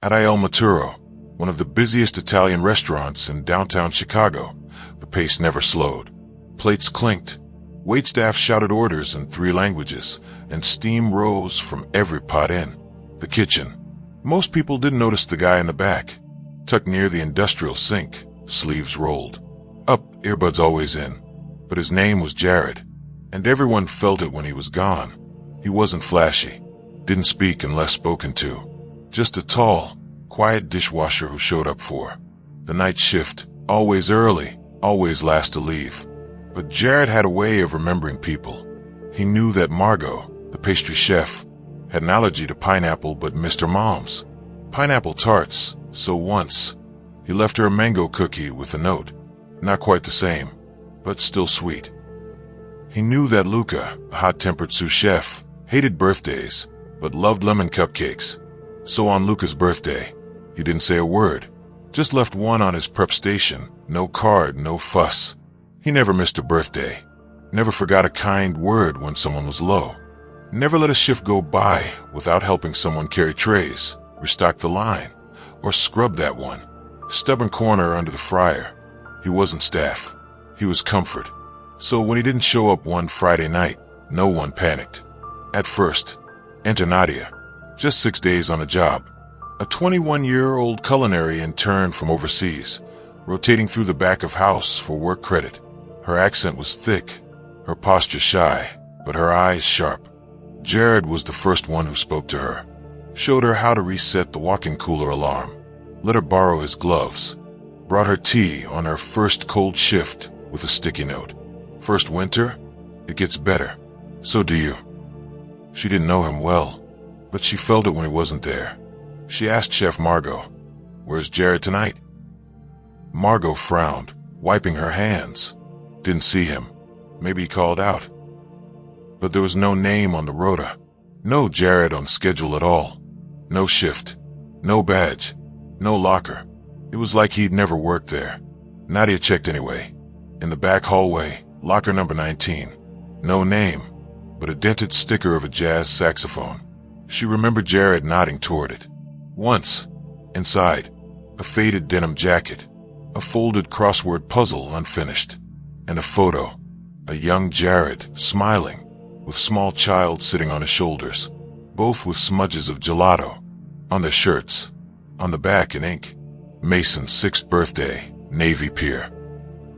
At Il Maturo, one of the busiest Italian restaurants in downtown Chicago, the pace never slowed. Plates clinked, waitstaff shouted orders in 3 languages, and steam rose from every pot in. The kitchen. Most people didn't notice the guy in the back, tucked near the industrial sink, sleeves rolled. Up, earbuds always in. But his name was Jared, and everyone felt it when he was gone. He wasn't flashy, didn't speak unless spoken to. Just a tall, quiet dishwasher who showed up for the night shift, always early, always last to leave. But Jared had a way of remembering people. He knew that Margot, the pastry chef, had an allergy to pineapple but missed her mom's pineapple tarts, so once he left her a mango cookie with a note. Not quite the same, but still sweet. He knew that Luca, a hot-tempered sous chef, hated birthdays, but loved lemon cupcakes. So on Luca's birthday, he didn't say a word, just left one on his prep station, no card, no fuss. He never missed a birthday, never forgot a kind word when someone was low, never let a shift go by without helping someone carry trays, restock the line, or scrub that one stubborn corner under the fryer. He wasn't staff, he was comfort. So when he didn't show up one Friday night, no one panicked. At first, enter Nadia, just 6 days on the job, a 21-year-old culinary intern from overseas, rotating through the back of house for work credit. Her accent was thick, her posture shy, but her eyes sharp. Jared was the first one who spoke to her, showed her how to reset the walk-in cooler alarm, let her borrow his gloves, brought her tea on her first cold shift with a sticky note. First winter, it gets better. So do you. She didn't know him well, but she felt it when he wasn't there. She asked Chef Margot, "Where's Jared tonight?" Margot frowned, wiping her hands. Didn't see him. Maybe he called out. But there was no name on the rota. No Jared on schedule at all. No shift. No badge. No locker. It was like he'd never worked there. Nadia checked anyway. In the back hallway, locker number 19. No name, but a dented sticker of a jazz saxophone. She remembered Jared nodding toward it. Once, inside, a faded denim jacket, a folded crossword puzzle unfinished, and a photo, a young Jared, smiling, with small child sitting on his shoulders, both with smudges of gelato on their shirts, on the back in ink. Mason's 6th birthday, Navy Pier.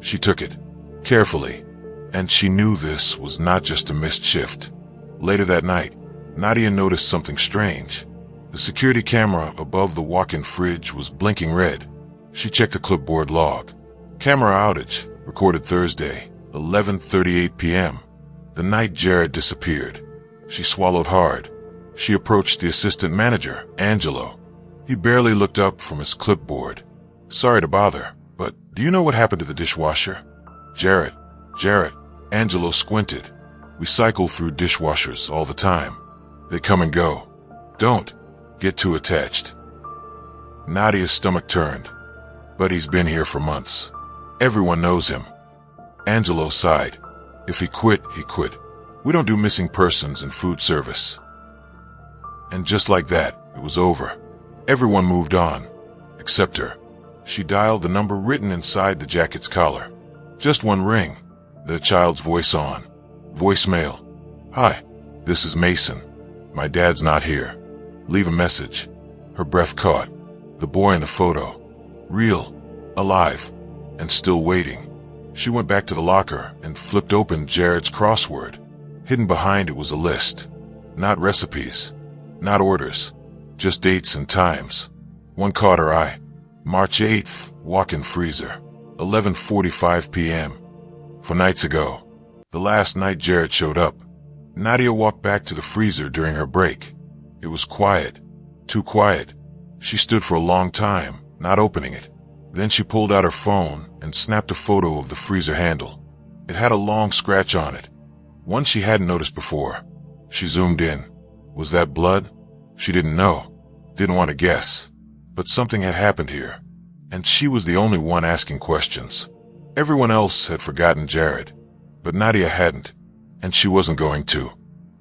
She took it, carefully, and she knew this was not just a missed shift. Later that night, Nadia noticed something strange. The security camera above the walk-in fridge was blinking red. She checked the clipboard log. Camera outage, recorded Thursday, 11:38 p.m., the night Jared disappeared. She swallowed hard. She approached the assistant manager, Angelo. He barely looked up from his clipboard. "Sorry to bother, but do you know what happened to the dishwasher?" Jared. Angelo squinted. "We cycle through dishwashers all the time. They come and go. Don't get too attached." Nadia's stomach turned. "But he's been here for months. Everyone knows him." Angelo sighed. "If he quit, he quit. We don't do missing persons in food service." And just like that, it was over. Everyone moved on, except her. She dialed the number written inside the jacket's collar. Just one ring, the child's voice on. Voicemail. "Hi, this is Mason. My dad's not here. Leave a message." Her breath caught. The boy in the photo. Real, alive, and still waiting. She went back to the locker and flipped open Jared's crossword. Hidden behind it was a list. Not recipes, not orders, just dates and times. One caught her eye. March 8th, walk-in freezer, 11:45 p.m. 4 nights ago, the last night Jared showed up. Nadia walked back to the freezer during her break. It was quiet, too quiet. She stood for a long time, not opening it. Then she pulled out her phone and snapped a photo of the freezer handle. It had a long scratch on it, one she hadn't noticed before. She zoomed in. Was that blood? She didn't know, didn't want to guess. But something had happened here, and she was the only one asking questions. Everyone else had forgotten Jared, but Nadia hadn't, and she wasn't going to,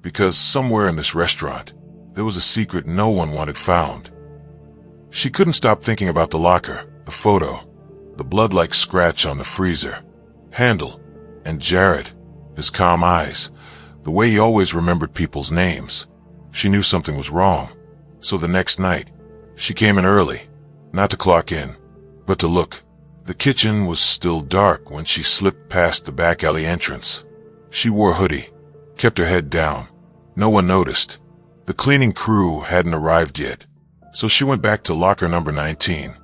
because somewhere in this restaurant, there was a secret no one wanted found. She couldn't stop thinking about the locker, the photo, the blood-like scratch on the freezer, handle, and Jared, his calm eyes, the way he always remembered people's names. She knew something was wrong. So the next night, she came in early, not to clock in, but to look. The kitchen was still dark when she slipped past the back alley entrance. She wore a hoodie, kept her head down. No one noticed. The cleaning crew hadn't arrived yet, so she went back to locker number 19,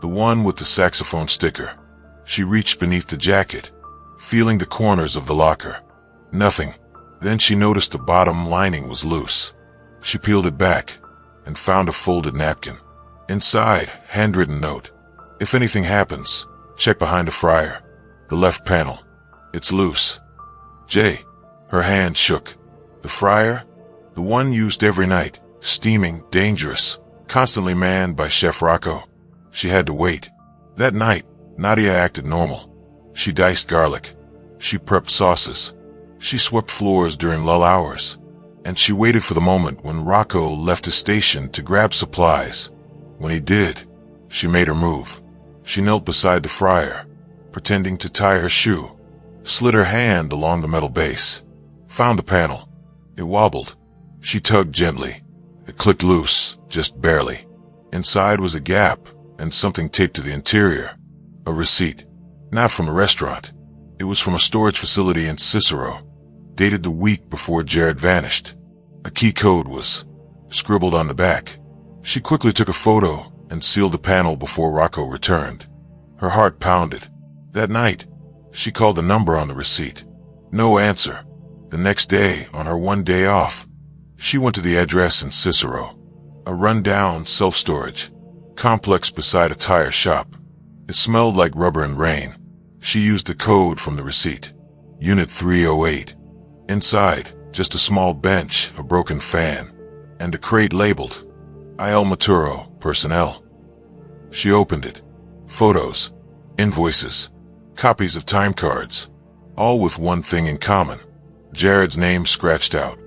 the one with the saxophone sticker. She reached beneath the jacket, feeling the corners of the locker. Nothing. Then she noticed the bottom lining was loose. She peeled it back and found a folded napkin. Inside, handwritten note. If anything happens, check behind the fryer. The left panel. It's loose. Jay. Her hand shook. The fryer? The one used every night, steaming, dangerous, constantly manned by Chef Rocco. She had to wait. That night, Nadia acted normal. She diced garlic. She prepped sauces. She swept floors during lull hours. And she waited for the moment when Rocco left his station to grab supplies. When he did, she made her move. She knelt beside the fryer, pretending to tie her shoe, slid her hand along the metal base, found the panel. It wobbled. She tugged gently. It clicked loose, just barely. Inside was a gap and something taped to the interior. A receipt. Not from a restaurant. It was from a storage facility in Cicero, dated the week before Jared vanished. A key code was scribbled on the back. She quickly took a photo and sealed the panel before Rocco returned. Her heart pounded. That night, she called the number on the receipt. No answer. The next day, on her one day off, she went to the address in Cicero. A run-down self-storage complex beside a tire shop. It smelled like rubber and rain. She used the code from the receipt. Unit 308. Inside, just a small bench, a broken fan, and a crate labeled Il Maturo, Personnel. She opened it. Photos, invoices, copies of time cards, all with one thing in common. Jared's name scratched out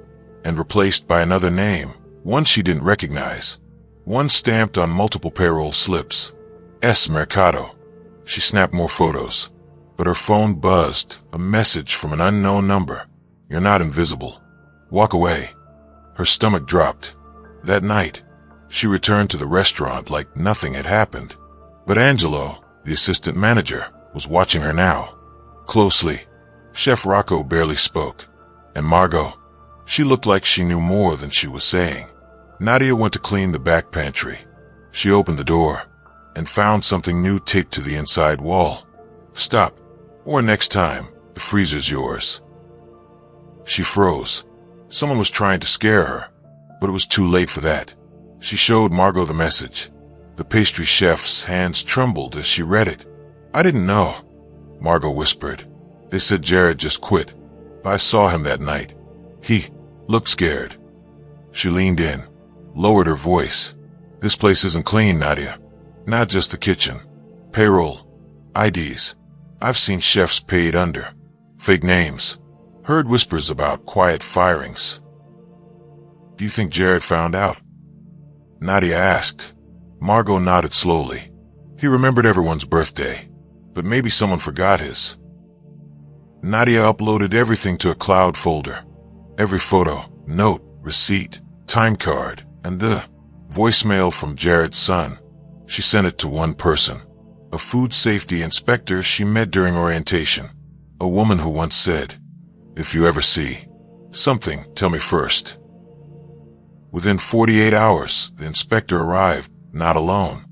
and replaced by another name, one she didn't recognize, one stamped on multiple payroll slips. S. Mercado. She snapped more photos, but her phone buzzed, a message from an unknown number. You're not invisible. Walk away. Her stomach dropped. That night, she returned to the restaurant like nothing had happened. But Angelo, the assistant manager, was watching her now. Closely. Chef Rocco barely spoke. And Margot, she looked like she knew more than she was saying. Nadia went to clean the back pantry. She opened the door and found something new taped to the inside wall. Stop, or next time, the freezer's yours. She froze. Someone was trying to scare her, but it was too late for that. She showed Margot the message. The pastry chef's hands trembled as she read it. I didn't know, Margot whispered. They said Jared just quit. I saw him that night. He looked scared. She leaned in, lowered her voice. This place isn't clean, Nadia. Not just the kitchen. Payroll. IDs. I've seen chefs paid under. Fake names. Heard whispers about quiet firings. Do you think Jared found out? Nadia asked. Margot nodded slowly. He remembered everyone's birthday, but maybe someone forgot his. Nadia uploaded everything to a cloud folder. Every photo, note, receipt, time card, and the voicemail from Jared's son. She sent it to one person, a food safety inspector she met during orientation. A woman who once said, if you ever see something, tell me first. Within 48 hours, the inspector arrived, not alone.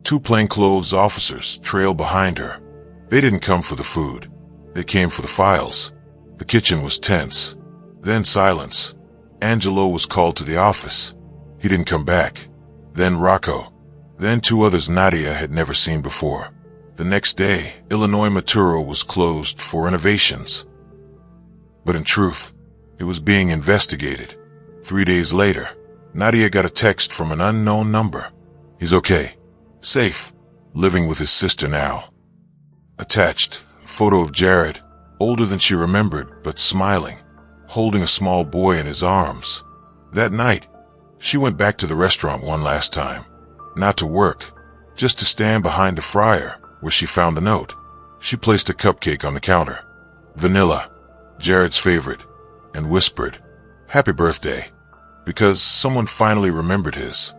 2 plainclothes officers trailed behind her. They didn't come for the food. They came for the files. The kitchen was tense. Then silence. Angelo was called to the office. He didn't come back. Then Rocco. Then 2 others Nadia had never seen before. The next day, Illinois Maturo was closed for renovations. But in truth, it was being investigated. 3 days later, Nadia got a text from an unknown number. He's okay. Safe. Living with his sister now. Attached, a photo of Jared, older than she remembered, but smiling, holding a small boy in his arms. That night, she went back to the restaurant one last time. Not to work, just to stand behind the fryer where she found the note. She placed a cupcake on the counter. Vanilla, Jared's favorite, and whispered, "Happy birthday," because someone finally remembered his.